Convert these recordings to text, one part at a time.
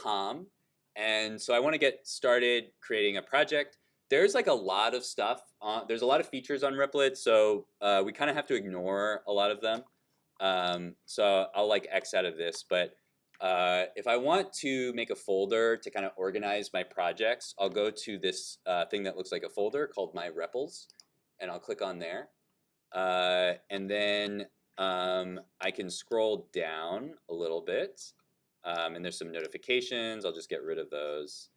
Tom, and so I want to get started creating a project. There's like a lot of stuff there's a lot of features on Replit, so we kind of have to ignore a lot of them. So I'll like X out of this, but if I want to make a folder to kind of organize my projects, I'll go to this thing that looks like a folder called My Repls, and I'll click on there. And then I can scroll down a little bit, and there's some notifications. I'll just get rid of those.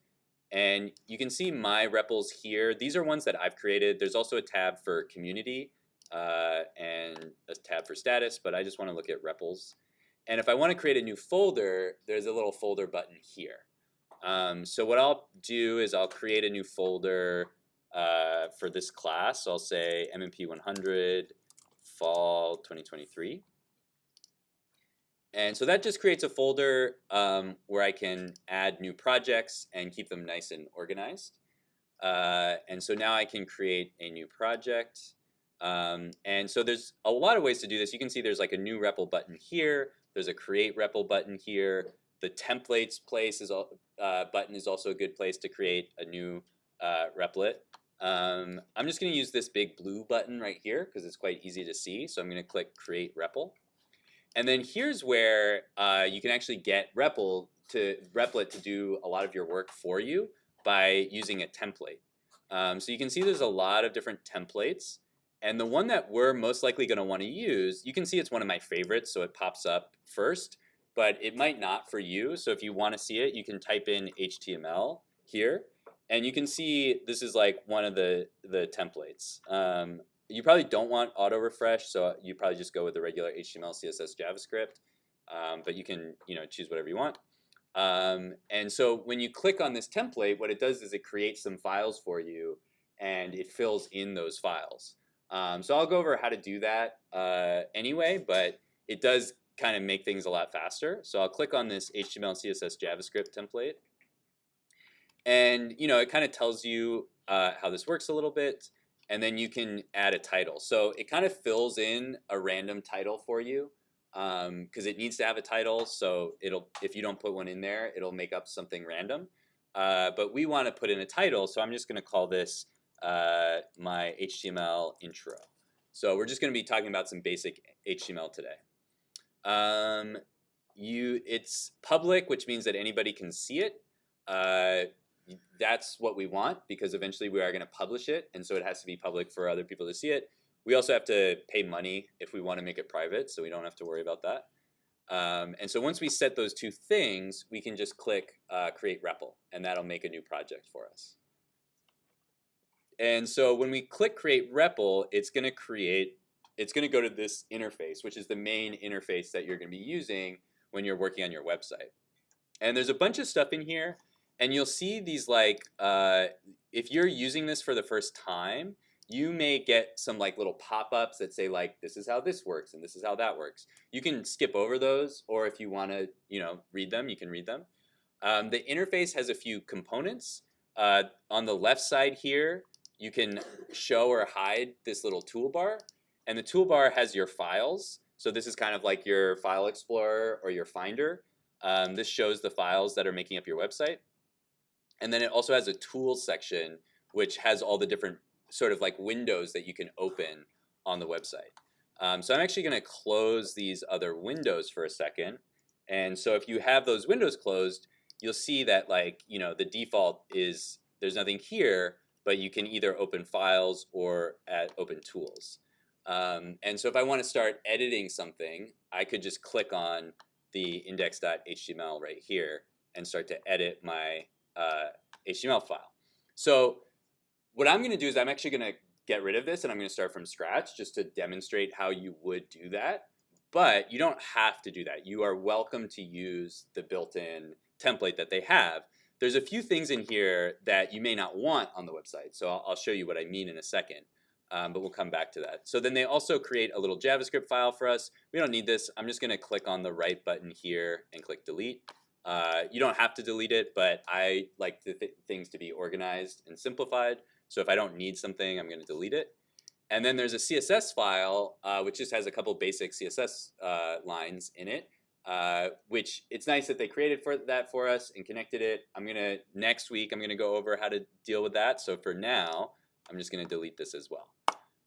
And you can see my repls here. These are ones that I've created. There's also a tab for community and a tab for status, but I just want to look at repls. And if I want to create a new folder, there's a little folder button here. So what I'll do is I'll create a new folder for this class. So I'll say MMP 100 Fall 2023. And so that just creates a folder where I can add new projects and keep them nice and organized. And so now I can create a new project. And so there's a lot of ways to do this. You can see there's like a new REPL button here. There's a create REPL button here. The templates button is also a good place to create a new Replit. I'm just going to use this big blue button right here because it's quite easy to see. So I'm going to click create REPL. And then here's where you can actually get Replit to do a lot of your work for you by using a template. So you can see there's a lot of different templates. And the one that we're most likely going to want to use, you can see it's one of my favorites, so it pops up first. But it might not for you. So if you want to see it, you can type in HTML here. And you can see this is like one of the templates. You probably don't want auto refresh, so you probably just go with the regular HTML, CSS, JavaScript. But you can choose whatever you want. And so when you click on this template, what it does is it creates some files for you, and it fills in those files. So I'll go over how to do that anyway, but it does kind of make things a lot faster. So I'll click on this HTML, CSS, JavaScript template. And it kind of tells you how this works a little bit, and then you can add a title. So it kind of fills in a random title for you because it needs to have a title. So if you don't put one in there, it'll make up something random. But we want to put in a title, so I'm just going to call this my HTML intro. So we're just going to be talking about some basic HTML today. It's public, which means that anybody can see it. That's what we want because eventually we are going to publish it, and so it has to be public for other people to see it. We also have to pay money if we want to make it private, so we don't have to worry about that. And so once we set those two things, we can just click create REPL, and that'll make a new project for us. And so when we click create REPL, it's going to go to this interface, which is the main interface that you're going to be using when you're working on your website. And there's a bunch of stuff in here, and you'll see these like if you're using this for the first time, you may get some like little pop-ups that say like this is how this works and this is how that works. You can skip over those, or if you want to read them, you can read them. The interface has a few components. On the left side here, you can show or hide this little toolbar, and the toolbar has your files. So this is kind of like your file explorer or your finder. This shows the files that are making up your website. And then it also has a tools section, which has all the different sort of like windows that you can open on the website. So I'm actually going to close these other windows for a second. And so if you have those windows closed, you'll see that like the default is there's nothing here, but you can either open files or open tools. And so if I want to start editing something, I could just click on the index.html right here and start to edit my HTML file. So what I'm going to do is I'm actually going to get rid of this, and I'm going to start from scratch just to demonstrate how you would do that. But you don't have to do that. You are welcome to use the built-in template that they have. There's a few things in here that you may not want on the website, so I'll show you what I mean in a second. But we'll come back to that. So then they also create a little JavaScript file for us. We don't need this. I'm just going to click on the right button here and click delete. You don't have to delete it, but I like things to be organized and simplified. So if I don't need something, I'm going to delete it. And then there's a CSS file, which just has a couple basic CSS lines in it. which it's nice that they created that for us and connected it. Next week, I'm gonna go over how to deal with that. So for now, I'm just gonna delete this as well.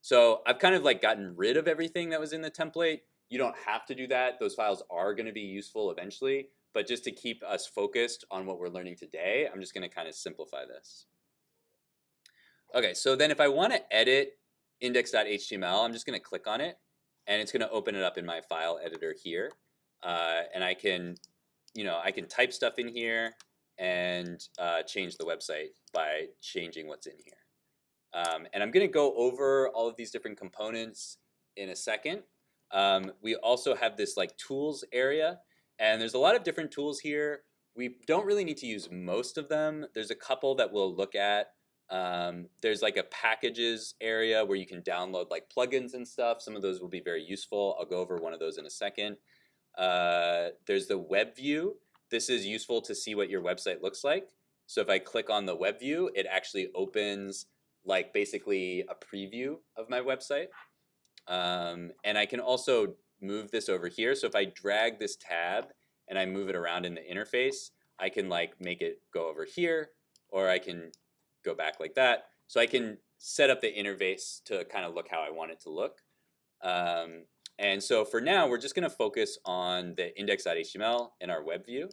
So I've kind of like gotten rid of everything that was in the template. You don't have to do that. Those files are gonna be useful eventually, but just to keep us focused on what we're learning today, I'm just gonna kind of simplify this. Okay, so then if I wanna edit index.html, I'm just gonna click on it, and it's gonna open it up in my file editor here. And I can, I can type stuff in here and change the website by changing what's in here. And I'm going to go over all of these different components in a second. We also have this like tools area, and there's a lot of different tools here. We don't really need to use most of them. There's a couple that we'll look at. There's like a packages area where you can download like plugins and stuff. Some of those will be very useful. I'll go over one of those in a second. There's the web view. This is useful to see what your website looks like. So if I click on the web view, it actually opens like basically a preview of my website. And I can also move this over here. So if I drag this tab and I move it around in the interface, I can like make it go over here, or I can go back like that. So I can set up the interface to kind of look how I want it to look. And so for now, we're just going to focus on the index.html in our web view.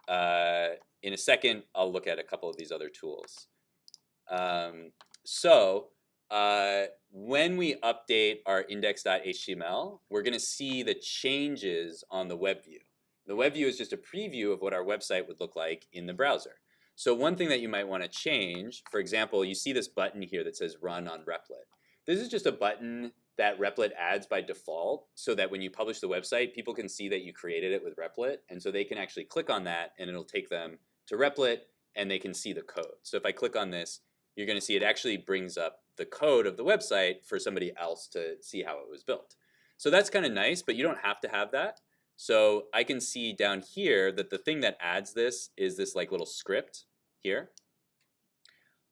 In a second, I'll look at a couple of these other tools. When we update our index.html, we're going to see the changes on the web view. The web view is just a preview of what our website would look like in the browser. So one thing that you might want to change, for example, you see this button here that says Run on Replit. This is just a button that Replit adds by default so that when you publish the website, people can see that you created it with Replit, and so they can actually click on that and it'll take them to Replit and they can see the code. So if I click on this, you're going to see it actually brings up the code of the website for somebody else to see how it was built. So that's kind of nice, but you don't have to have that. So I can see down here that the thing that adds this is this like little script here.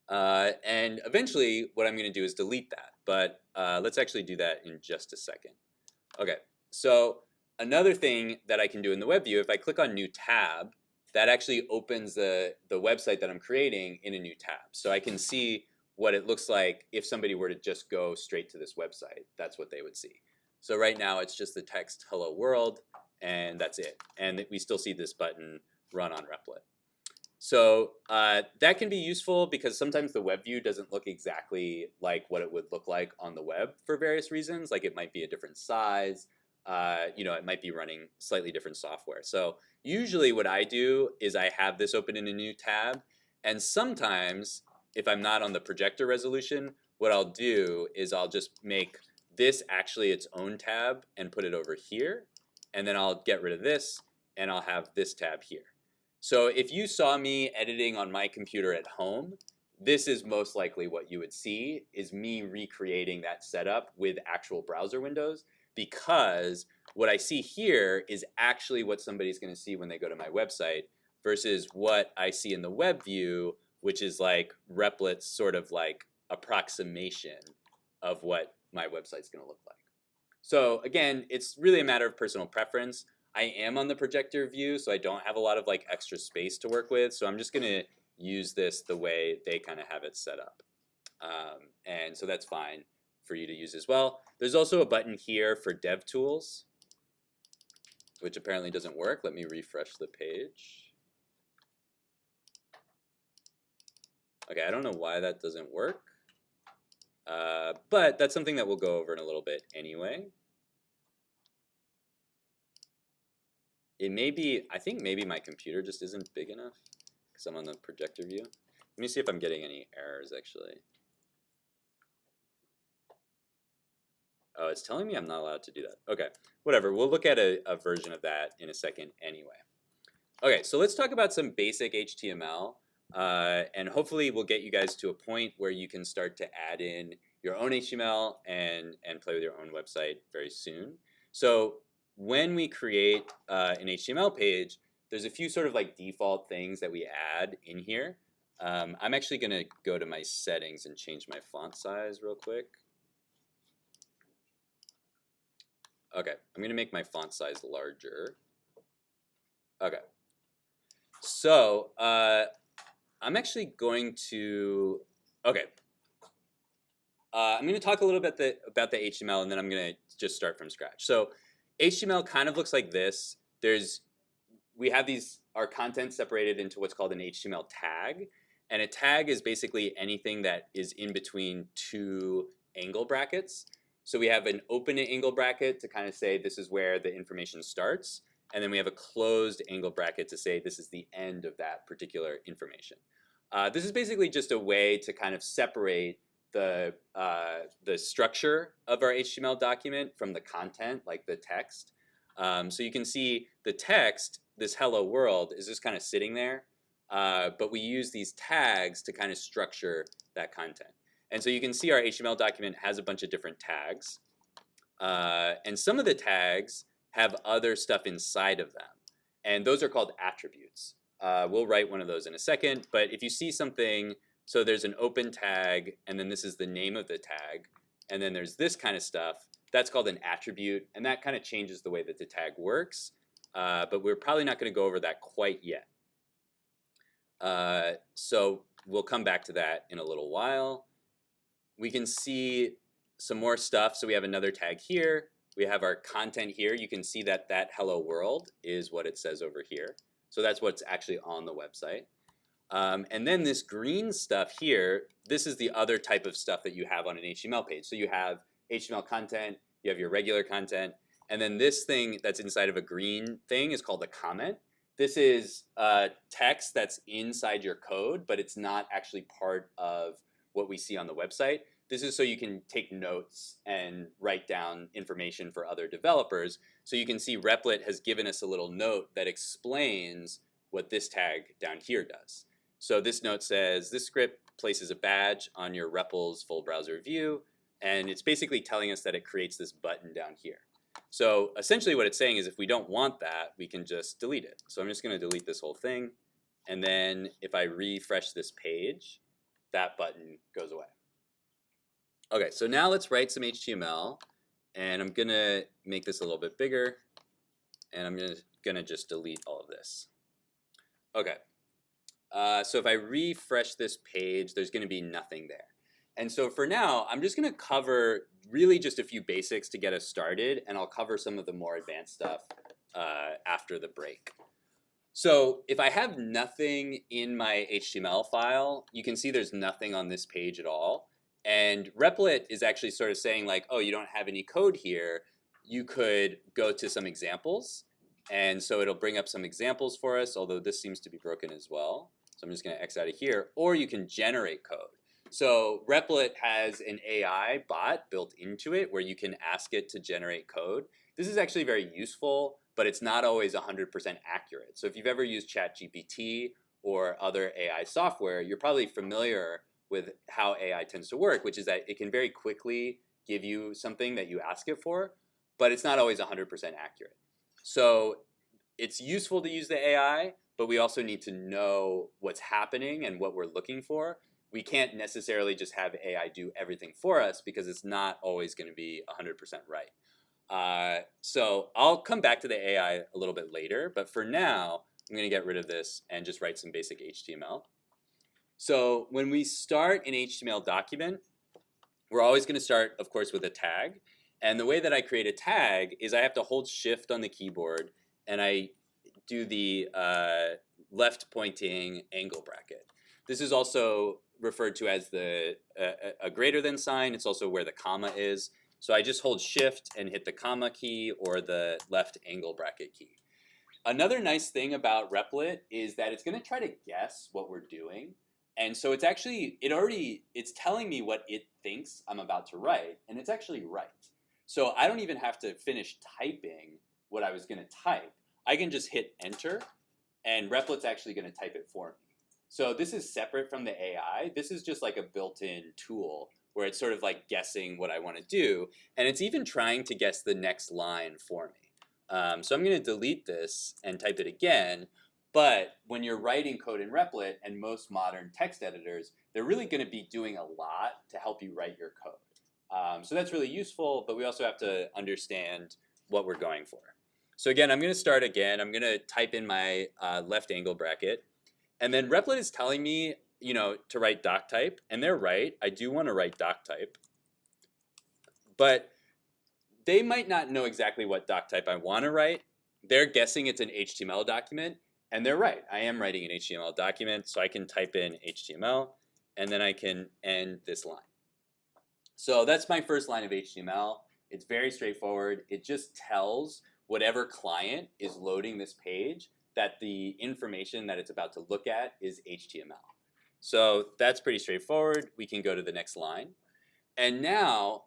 And eventually what I'm going to do is delete that, but let's actually do that in just a second. Okay, so another thing that I can do in the web view, if I click on new tab, that actually opens the website that I'm creating in a new tab. So I can see what it looks like if somebody were to just go straight to this website. That's what they would see. So right now it's just the text hello world, and that's it. And we still see this button Run on Replit. So that can be useful because sometimes the web view doesn't look exactly like what it would look like on the web for various reasons. Like it might be a different size. It might be running slightly different software. So usually what I do is I have this open in a new tab. And sometimes if I'm not on the projector resolution, what I'll do is I'll just make this actually its own tab and put it over here. And then I'll get rid of this and I'll have this tab here. So if you saw me editing on my computer at home, this is most likely what you would see is me recreating that setup with actual browser windows, because what I see here is actually what somebody's going to see when they go to my website versus what I see in the web view, which is like Replit's sort of like approximation of what my website's going to look like. So again, it's really a matter of personal preference. I am on the projector view, so I don't have a lot of like extra space to work with. So I'm just going to use this the way they kind of have it set up. And so that's fine for you to use as well. There's also a button here for dev tools, which apparently doesn't work. Let me refresh the page. Okay, I don't know why that doesn't work, but that's something that we'll go over in a little bit anyway. It may be, I think maybe my computer just isn't big enough because I'm on the projector view. Let me see if I'm getting any errors actually. Oh, it's telling me I'm not allowed to do that. Okay, whatever. We'll look at a version of that in a second anyway. Okay, so let's talk about some basic HTML, and hopefully we'll get you guys to a point where you can start to add in your own HTML and play with your own website very soon. So when we create an HTML page, there's a few sort of like default things that we add in here. I'm actually going to go to my settings and change my font size real quick. Okay, I'm going to make my font size larger. Okay. So I'm actually going to. Okay. I'm going to talk a little bit about the HTML, and then I'm going to just start from scratch. So HTML kind of looks like this. We have our content separated into what's called an HTML tag, and a tag is basically anything that is in between two angle brackets. So we have an open angle bracket to kind of say this is where the information starts, and then we have a closed angle bracket to say this is the end of that particular information. This is basically just a way to kind of separate the structure of our HTML document from the content, like the text. So you can see the text, this hello world, is just kind of sitting there, but we use these tags to kind of structure that content. And so you can see our HTML document has a bunch of different tags, and some of the tags have other stuff inside of them, and those are called attributes. We'll write one of those in a second, but if you see something, so there's an open tag, and then this is the name of the tag, and then there's this kind of stuff, that's called an attribute, and that kind of changes the way that the tag works, but we're probably not going to go over that quite yet. So we'll come back to that in a little while. We can see some more stuff. So we have another tag here. We have our content here. You can see that hello world is what it says over here. So that's what's actually on the website. And then this green stuff here, this is the other type of stuff that you have on an HTML page. So you have HTML content, you have your regular content, and then this thing that's inside of a green thing is called a comment. This is text that's inside your code, but it's not actually part of what we see on the website. This is so you can take notes and write down information for other developers. So you can see Replit has given us a little note that explains what this tag down here does. So this note says, this script places a badge on your REPL's full browser view, and it's basically telling us that it creates this button down here. So essentially what it's saying is if we don't want that, we can just delete it. So I'm just going to delete this whole thing, and then if I refresh this page, that button goes away. Okay, so now let's write some HTML, and I'm going to make this a little bit bigger, and I'm going to just delete all of this. Okay. So if I refresh this page, there's going to be nothing there. And so for now, I'm just going to cover really just a few basics to get us started, and I'll cover some of the more advanced stuff after the break. So if I have nothing in my HTML file, you can see there's nothing on this page at all. And Replit is actually sort of saying like, oh, you don't have any code here. You could go to some examples. And so it'll bring up some examples for us, although this seems to be broken as well. So I'm just going to X out of here. Or you can generate code. So Replit has an AI bot built into it where you can ask it to generate code. This is actually very useful, but it's not always 100% accurate. So if you've ever used ChatGPT or other AI software, you're probably familiar with how AI tends to work, which is that it can very quickly give you something that you ask it for, but it's not always 100% accurate. So it's useful to use the AI, but we also need to know what's happening and what we're looking for. We can't necessarily just have AI do everything for us because it's not always going to be 100% right. So I'll come back to the AI a little bit later, but for now, I'm going to get rid of this and just write some basic HTML. So when we start an HTML document, we're always going to start, of course, with a tag. And the way that I create a tag is I have to hold Shift on the keyboard, and I do the left-pointing angle bracket. This is also referred to as a greater than sign. It's also where the comma is. So I just hold Shift and hit the comma key or the left angle bracket key. Another nice thing about Replit is that it's going to try to guess what we're doing. And so it's actually, it's telling me what it thinks I'm about to write, and it's actually right. So I don't even have to finish typing what I was going to type. I can just hit enter, and Replit's actually going to type it for me. So this is separate from the AI. This is just like a built-in tool where it's sort of like guessing what I want to do, and it's even trying to guess the next line for me. So I'm going to delete this and type it again. But when you're writing code in Replit and most modern text editors, they're really going to be doing a lot to help you write your code. So that's really useful, but we also have to understand what we're going for. So again, I'm going to start again. I'm going to type in my left angle bracket. And then Replit is telling me, you know, to write doc type. And they're right. I do want to write doc type. But they might not know exactly what doc type I want to write. They're guessing it's an HTML document. And they're right. I am writing an HTML document. So I can type in HTML. And then I can end this line. So that's my first line of HTML. It's very straightforward. It just tells whatever client is loading this page that the information that it's about to look at is HTML. So that's pretty straightforward. We can go to the next line. And now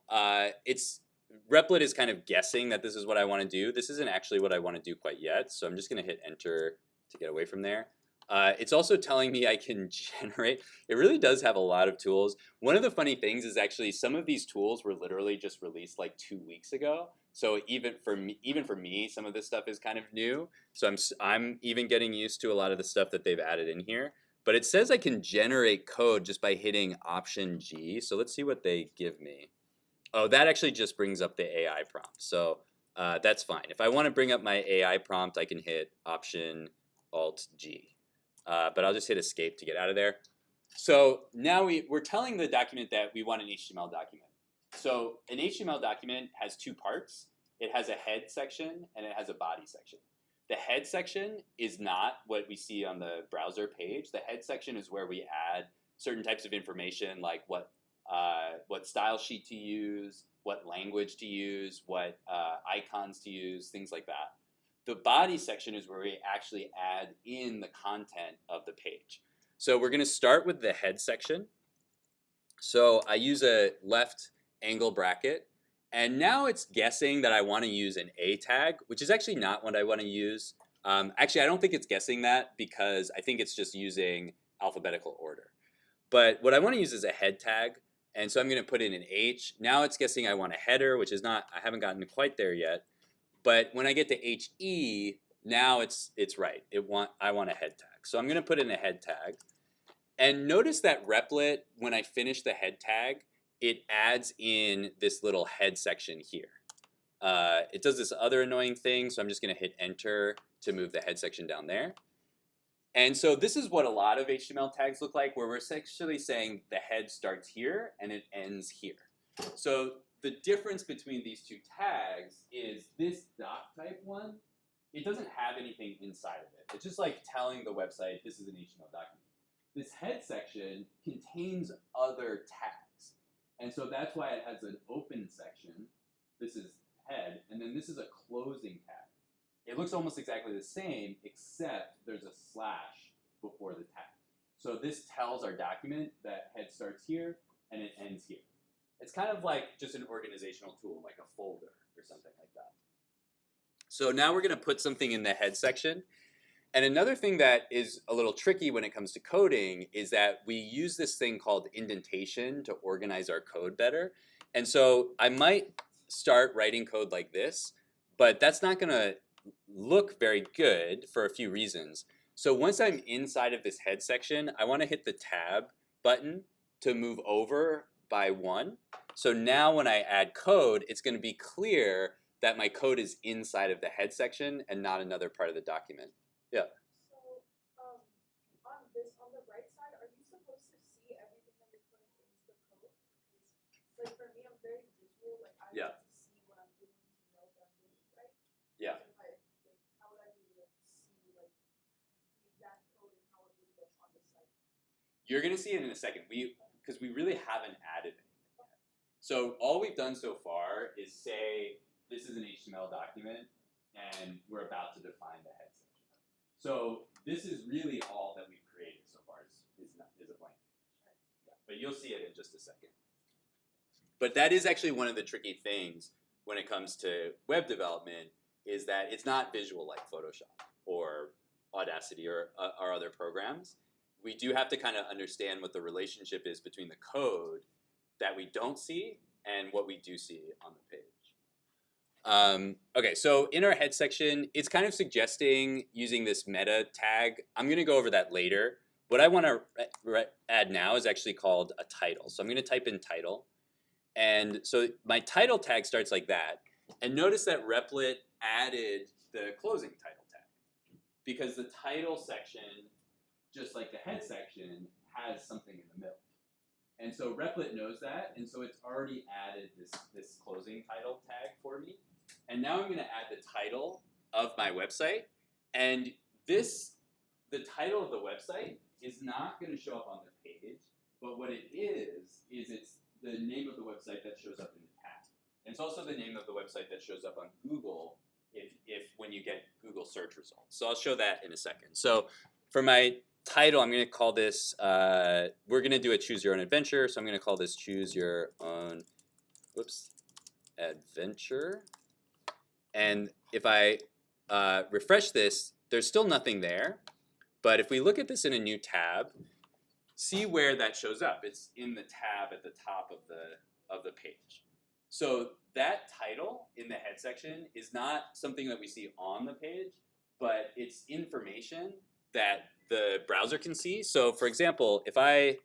Replit is kind of guessing that this is what I want to do. This isn't actually what I want to do quite yet. So I'm just going to hit enter to get away from there. It's also telling me I can generate. It really does have a lot of tools. One of the funny things is actually some of these tools were literally just released like 2 weeks ago. So even for me, some of this stuff is kind of new. So I'm even getting used to a lot of the stuff that they've added in here. But it says I can generate code just by hitting Option G. So let's see what they give me. Oh, that actually just brings up the AI prompt. So that's fine. If I want to bring up my AI prompt, I can hit Option Alt G. But I'll just hit escape to get out of there. So now we're telling the document that we want an HTML document. So an HTML document has 2 parts. It has a head section and it has a body section. The head section is not what we see on the browser page. The head section is where we add certain types of information like what style sheet to use, what language to use, what icons to use, things like that. The body section is where we actually add in the content of the page. So we're going to start with the head section. So I use a left angle bracket. And now it's guessing that I want to use an A tag, which is actually not what I want to use. Actually, I don't think it's guessing that because I think it's just using alphabetical order. But what I want to use is a head tag. And so I'm going to put in an H. Now it's guessing I want a header, which is not, I haven't gotten quite there yet. But when I get to HE, now it's right. I want a head tag. So I'm going to put in a head tag. And notice that Replit, when I finish the head tag, it adds in this little head section here. It does this other annoying thing, so I'm just going to hit enter to move the head section down there. And so this is what a lot of HTML tags look like, where we're actually saying the head starts here and it ends here. So the difference between these 2 tags is this doc type one, it doesn't have anything inside of it. It's just like telling the website this is an HTML document. This head section contains other tags. And so that's why it has an open section. This is head, and then this is a closing tag. It looks almost exactly the same, except there's a slash before the tag. So this tells our document that head starts here and it ends here. It's kind of like just an organizational tool, like a folder or something like that. So now we're going to put something in the head section. And another thing that is a little tricky when it comes to coding is that we use this thing called indentation to organize our code better. And so I might start writing code like this, but that's not going to look very good for a few reasons. So once I'm inside of this head section, I want to hit the tab button to move over by 1. So now when I add code, it's going to be clear that my code is inside of the head section and not another part of the document. Yeah. So on the right side, are you supposed to see everything that you're putting into the code? Like for me, I'm very visual. Like I Yeah. want to see what I'm doing to know that I'm doing it right. Yeah. So how would I be able to see like the exact code and how it would look on the site? You're going to see it in a second. Because we really haven't added anything yet. So all we've done so far is say this is an HTML document, and we're about to define the head section. So this is really all that we've created so far is a blank page. Yeah, but you'll see it in just a second. But that is actually one of the tricky things when it comes to web development is that it's not visual like Photoshop or Audacity or other programs. We do have to kind of understand what the relationship is between the code that we don't see and what we do see on the page. Okay, so in our head section, it's kind of suggesting using this meta tag. I'm going to go over that later. What I want to add now is actually called a title. So I'm going to type in title. And so my title tag starts like that. And notice that Replit added the closing title tag, because the title section, just like the head section, has something in the middle. And so Replit knows that, and so it's already added this closing title tag for me. And now I'm going to add the title of my website, and the title of the website is not going to show up on the page, but what it is it's the name of the website that shows up in the tab. And it's also the name of the website that shows up on Google if when you get Google search results. So I'll show that in a second. So for my title, I'm going to call this, we're going to do a choose your own adventure. So I'm going to call this choose your own, adventure. And if I refresh this, there's still nothing there. But if we look at this in a new tab, see where that shows up. It's in the tab at the top of the page. So that title in the head section is not something that we see on the page, but it's information that the browser can see. So for example, if I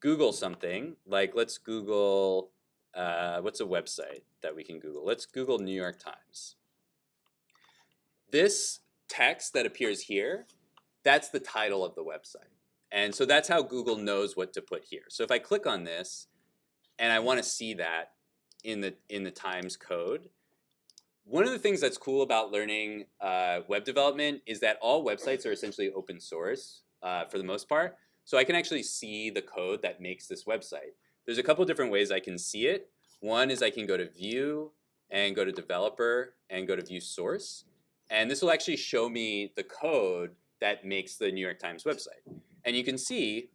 Google something, like let's Google, what's a website that we can Google? Let's Google New York Times. This text that appears here, that's the title of the website. And so that's how Google knows what to put here. So if I click on this and I want to see that in the Times code, one of the things that's cool about learning web development is that all websites are essentially open source for the most part. So I can actually see the code that makes this website. There's a couple different ways I can see it. One is I can go to View and go to Developer and go to View Source. And this will actually show me the code that makes the New York Times website. And you can see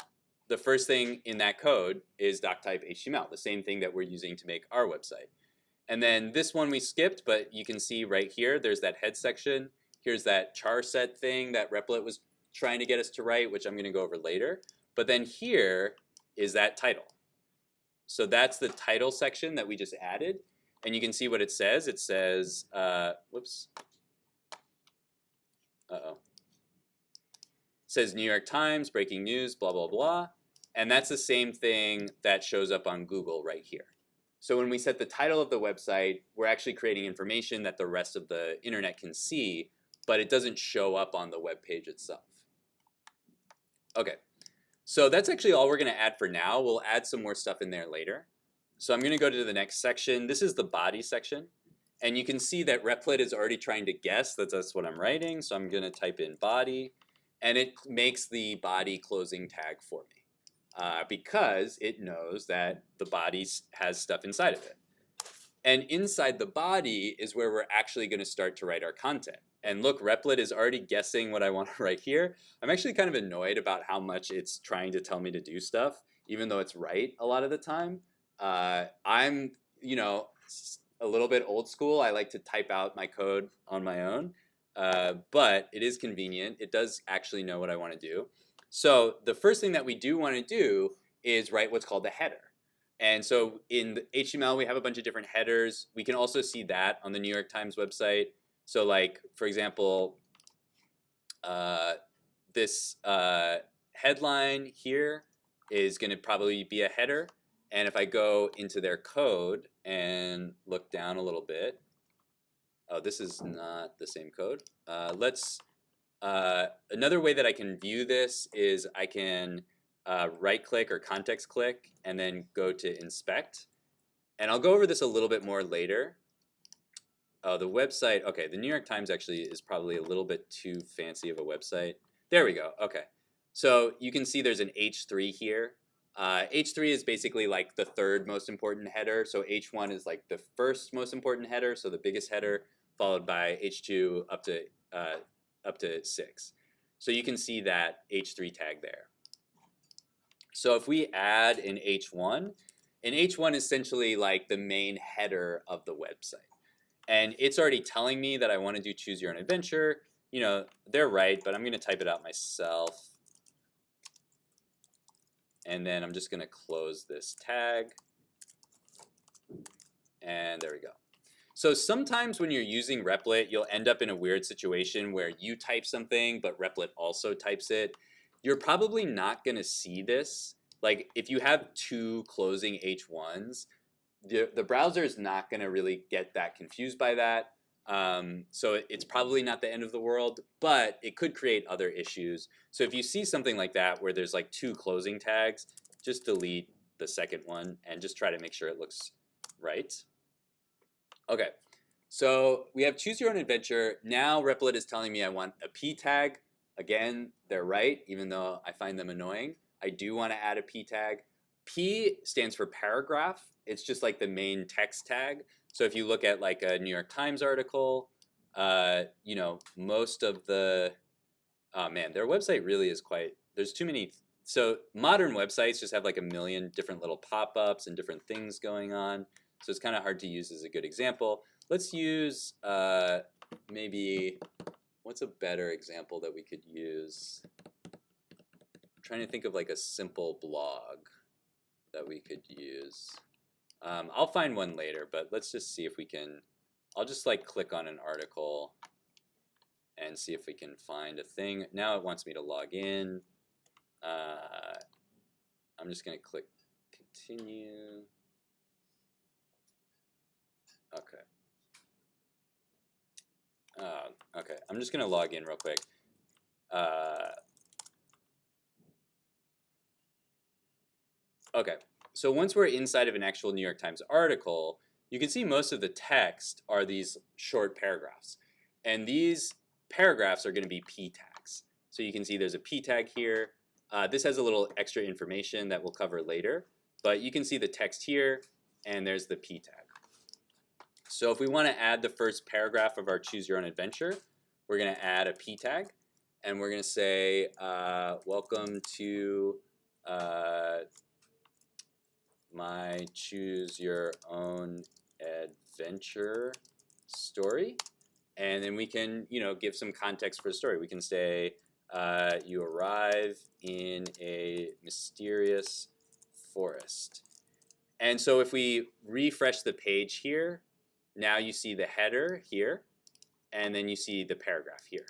the first thing in that code is doctype HTML, the same thing that we're using to make our website. And then this one we skipped, but you can see right here, there's that head section. Here's that char set thing that Replit was trying to get us to write, which I'm going to go over later. But then here is that title. So that's the title section that we just added. And you can see what it says. It says, It says New York Times, breaking news, blah, blah, blah. And that's the same thing that shows up on Google right here. So when we set the title of the website, we're actually creating information that the rest of the internet can see, but it doesn't show up on the web page itself. Okay, so that's actually all we're going to add for now. We'll add some more stuff in there later. So I'm going to go to the next section. This is the body section. And you can see that Replit is already trying to guess that that's what I'm writing. So I'm going to type in body, and it makes the body closing tag for me. Because it knows that the body has stuff inside of it. And inside the body is where we're actually going to start to write our content. And look, Replit is already guessing what I want to write here. I'm actually kind of annoyed about how much it's trying to tell me to do stuff, even though it's right a lot of the time. I'm, a little bit old school. I like to type out my code on my own, but it is convenient. It does actually know what I want to do. So the first thing that we do want to do is write what's called the header. And so in the HTML, we have a bunch of different headers. We can also see that on the New York Times website. So like, for example, this headline here is going to probably be a header. And if I go into their code and look down a little bit, oh, this is not the same code. Another way that I can view this is I can right click or context click and then go to inspect. And I'll go over this a little bit more later. Oh, the website, okay, the New York Times actually is probably a little bit too fancy of a website. There we go, okay. So you can see there's an H3 here. H3 is basically like the third most important header. So H1 is like the first most important header, so the biggest header, followed by H2 up to 6. So you can see that H3 tag there. So if we add an H1 is essentially like the main header of the website. And it's already telling me that I want to do choose your own adventure. They're right, but I'm going to type it out myself. And then I'm just going to close this tag. And there we go. So sometimes when you're using Replit, you'll end up in a weird situation where you type something, but Replit also types it. You're probably not going to see this. Like if you have two closing H1s, the browser is not going to really get that confused by that. So it's probably not the end of the world, but it could create other issues. So if you see something like that where there's like 2 closing tags, just delete the second one and just try to make sure it looks right. Okay, so we have choose your own adventure. Now Replit is telling me I want a P tag. Again, they're right, even though I find them annoying. I do want to add a P tag. P stands for paragraph. It's just like the main text tag. So if you look at like a New York Times article, you know, most of the, oh man, their website really is quite, there's too many. So modern websites just have like a million different little pop-ups and different things going on. So it's kind of hard to use as a good example. Let's use maybe, what's a better example that we could use? I'm trying to think of like a simple blog that we could use. I'll find one later, but let's just see if we can, I'll just like click on an article and see if we can find a thing. Now it wants me to log in. I'm just gonna click continue. Okay. Okay, I'm just gonna log in real quick. Okay, so once we're inside of an actual New York Times article, you can see most of the text are these short paragraphs. And these paragraphs are gonna be P tags. So you can see there's a P tag here. This has a little extra information that we'll cover later, but you can see the text here, and there's the P tag. So if we want to add the first paragraph of our Choose Your Own Adventure, we're going to add a P tag, and we're going to say, welcome to my Choose Your Own Adventure story. And then we can, you know, give some context for the story. We can say, you arrive in a mysterious forest. And so if we refresh the page here, now you see the header here, and then you see the paragraph here.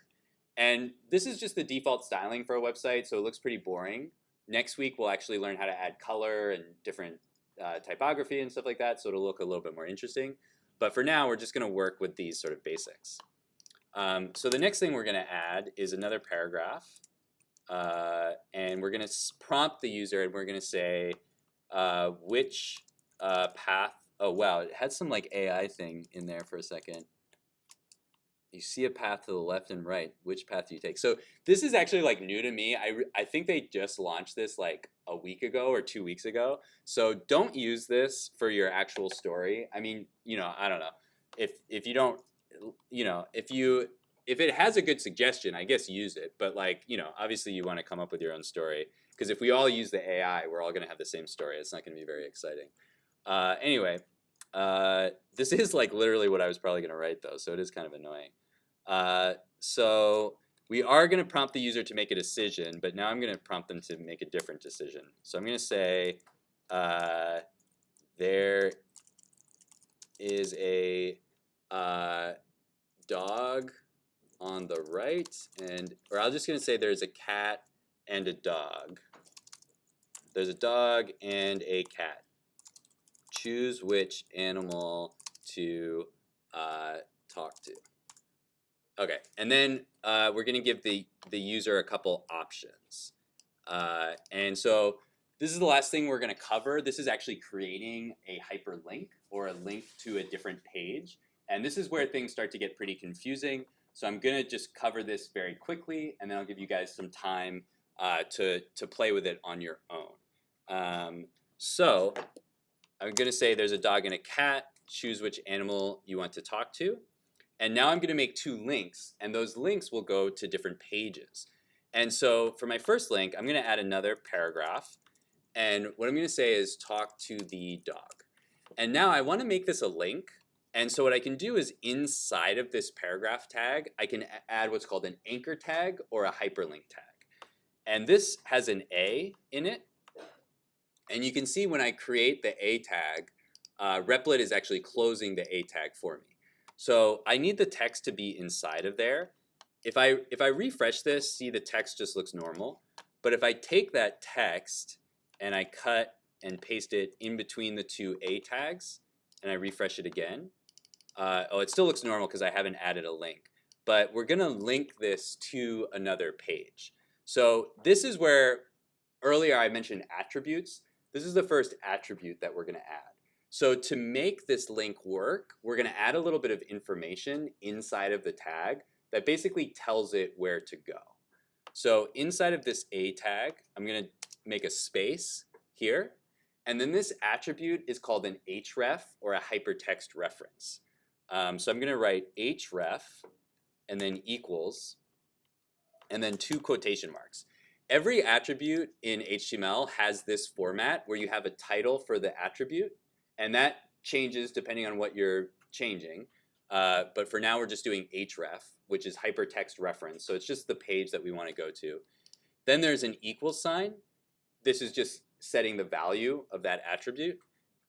And this is just the default styling for a website, so it looks pretty boring. Next week, we'll actually learn how to add color and different typography and stuff like that, so it'll look a little bit more interesting. But for now, we're just going to work with these sort of basics. So the next thing we're going to add is another paragraph, and we're going to prompt the user, and we're going to say which path. Oh wow, it had some like AI thing in there for a second. You see a path to the left and right. Which path do you take? So this is actually like new to me. I think they just launched this like a week ago or 2 weeks ago. So don't use this for your actual story. I mean, you know, I don't know. If you don't, you know, if it has a good suggestion, I guess use it. But like, you know, obviously you want to come up with your own story, because if we all use the AI, we're all going to have the same story. It's not going to be very exciting. Anyway, this is like literally what I was probably going to write though, so it is kind of annoying. So we are going to prompt the user to make a decision, but now I'm going to prompt them to make a different decision. So I'm going to say there is a dog on the right, or I'm just going to say there's a cat and a dog. There's a dog and a cat. Choose which animal to talk to. Okay, and then we're going to give the user a couple options. And so this is the last thing we're going to cover. This is actually creating a hyperlink or a link to a different page. And this is where things start to get pretty confusing. So I'm going to just cover this very quickly, and then I'll give you guys some time to play with it on your own. So I'm going to say there's a dog and a cat. Choose which animal you want to talk to. And now I'm going to make 2 links, and those links will go to different pages. And so for my first link, I'm going to add another paragraph. And what I'm going to say is talk to the dog. And now I want to make this a link. And so what I can do is inside of this paragraph tag, I can add what's called an anchor tag or a hyperlink tag. And this has an A in it. And you can see when I create the A tag, Replit is actually closing the A tag for me. So I need the text to be inside of there. If I refresh this, see the text just looks normal. But if I take that text and I cut and paste it in between the 2 A tags, and I refresh it again, Oh, it still looks normal because I haven't added a link. But we're going to link this to another page. So this is where earlier I mentioned attributes. This is the first attribute that we're going to add. So to make this link work, we're going to add a little bit of information inside of the tag that basically tells it where to go. So inside of this A tag, I'm going to make a space here. And then this attribute is called an href, or a hypertext reference. So I'm going to write href and then equals, and then 2 quotation marks. Every attribute in HTML has this format where you have a title for the attribute, and that changes depending on what you're changing. But for now, we're just doing href, which is hypertext reference. So it's just the page that we want to go to. Then there's an equal sign. This is just setting the value of that attribute.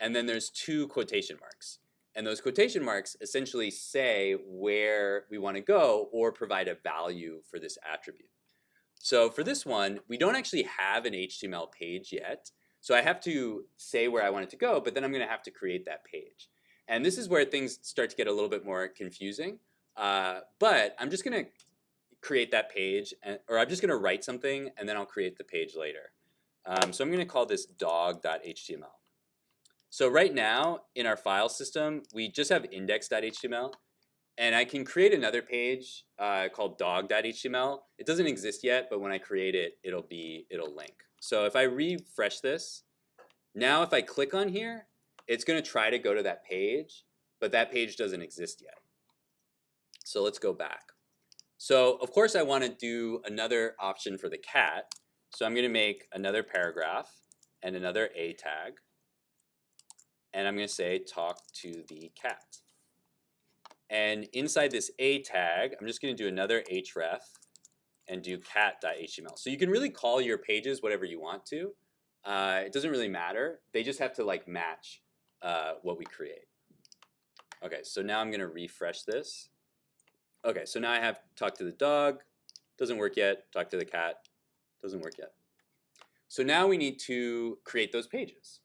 And then there's 2 quotation marks. And those quotation marks essentially say where we want to go or provide a value for this attribute. So for this one, we don't actually have an HTML page yet. So I have to say where I want it to go, but then I'm going to have to create that page. And this is where things start to get a little bit more confusing. But I'm just going to create that page, or I'm just going to write something, and then I'll create the page later. So I'm going to call this dog.html. So right now, in our file system, we just have index.html. And I can create another page called dog.html. It doesn't exist yet, but when I create it, it'll link. So if I refresh this, now if I click on here, it's going to try to go to that page, but that page doesn't exist yet. So let's go back. So of course I want to do another option for the cat. So I'm going to make another paragraph and another A tag. And I'm going to say talk to the cat. And inside this A tag, I'm just going to do another href and do cat.html. So you can really call your pages whatever you want to. It doesn't really matter. They just have to like match what we create. Okay, so now I'm going to refresh this. Okay, so now I have talk to the dog. Doesn't work yet. Talk to the cat. Doesn't work yet. So now we need to create those pages.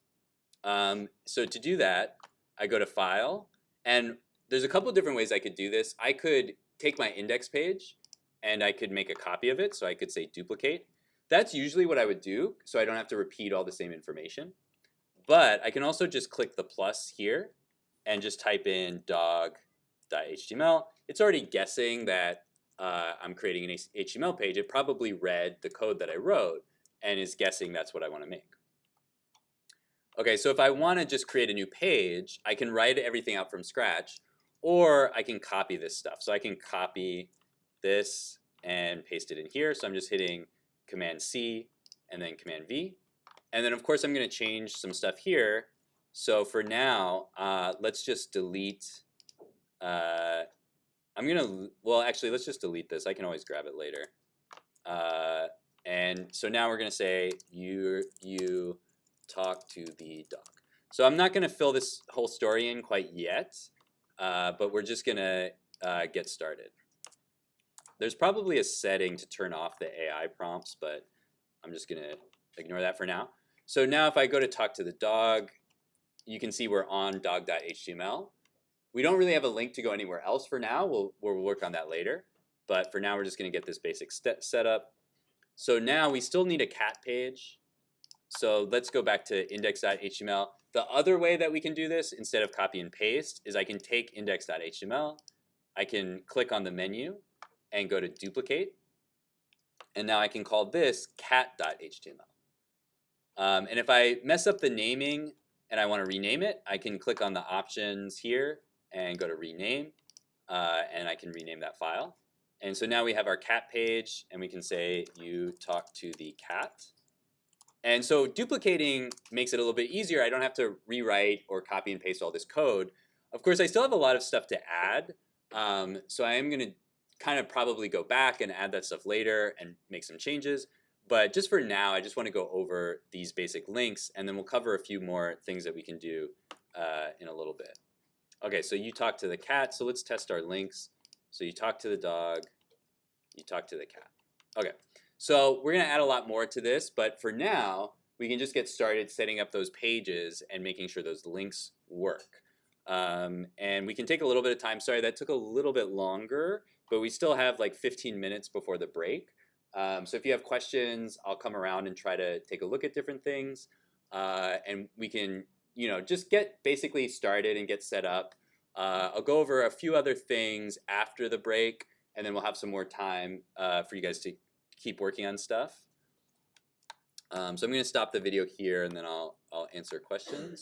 So to do that, I go to File, and there's a couple different ways I could do this. I could take my index page, and I could make a copy of it. So I could say duplicate. That's usually what I would do, so I don't have to repeat all the same information. But I can also just click the plus here and just type in dog.html. It's already guessing that I'm creating an HTML page. It probably read the code that I wrote and is guessing that's what I want to make. Okay, so if I want to just create a new page, I can write everything out from scratch, or I can copy this stuff. So I can copy this and paste it in here. So I'm just hitting Command C and then Command V. And then of course I'm going to change some stuff here. So for now, let's just delete. Well, actually, let's just delete this. I can always grab it later. And so now we're going to say you talk to the dog. So I'm not going to fill this whole story in quite yet, but we're just going to get started. There's probably a setting to turn off the AI prompts, but I'm just going to ignore that for now. So now if I go to talk to the dog, you can see we're on dog.html. We don't really have a link to go anywhere else for now. We'll work on that later. But for now, we're just going to get this basic set up. So now we still need a cat page. So let's go back to index.html. The other way that we can do this, instead of copy and paste, is I can take index.html. I can click on the menu and go to duplicate. And now I can call this cat.html. And if I mess up the naming and I want to rename it, I can click on the options here and go to rename. And I can rename that file. And so now we have our cat page, and we can say you talk to the cat. And so duplicating makes it a little bit easier. I don't have to rewrite or copy and paste all this code. Of course, I still have a lot of stuff to add. So I am going to kind of probably go back and add that stuff later and make some changes. But just for now, I just want to go over these basic links, and then we'll cover a few more things that we can do in a little bit. Okay, so you talk to the cat. So let's test our links. So you talk to the dog, you talk to the cat. Okay, so we're going to add a lot more to this, but for now, we can just get started setting up those pages and making sure those links work. And we can take a little bit of time. Sorry, that took a little bit longer, but we still have like 15 minutes before the break. So if you have questions, I'll come around and try to take a look at different things. And we can, just get basically started and get set up. I'll go over a few other things after the break, and then we'll have some more time for you guys to keep working on stuff. So I'm going to stop the video here, and then I'll answer questions.